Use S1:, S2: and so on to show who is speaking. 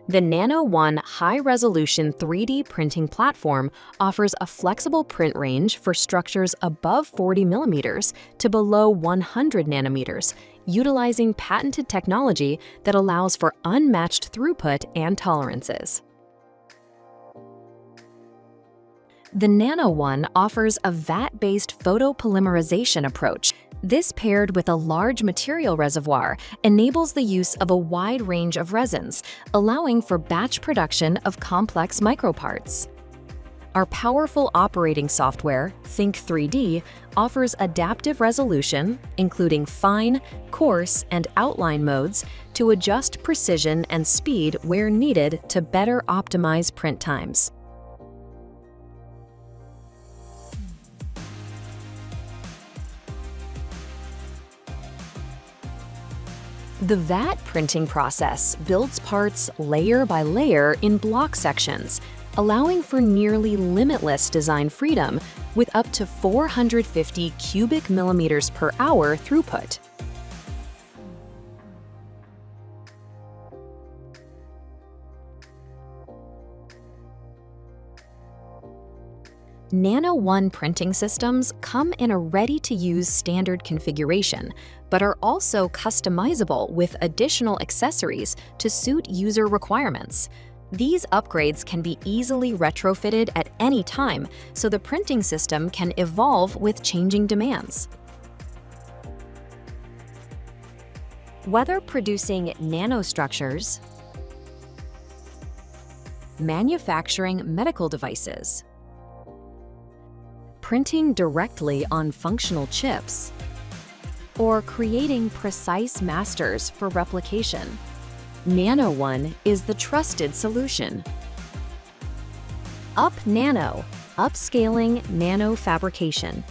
S1: The NanoOne high-resolution 3D printing platform offers a flexible print range for structures above 40 millimeters to below 100 nanometers, utilizing patented technology that allows for unmatched throughput and tolerances. The NanoOne offers a vat-based photopolymerization approach. This, paired with a large material reservoir, enables the use of a wide range of resins, allowing for batch production of complex microparts. Our powerful operating software, Think3D, offers adaptive resolution, including fine, coarse, and outline modes, to adjust precision and speed where needed to better optimize print times. The vat printing process builds parts layer by layer in block sections, allowing for nearly limitless design freedom with up to 450 cubic millimeters per hour throughput. NanoOne printing systems come in a ready-to-use standard configuration, but are also customizable with additional accessories to suit user requirements. These upgrades can be easily retrofitted at any time, so the printing system can evolve with changing demands. Whether producing nanostructures, manufacturing medical devices, printing directly on functional chips, or creating precise masters for replication, NanoOne is the trusted solution. Up Nano, upscaling nanofabrication.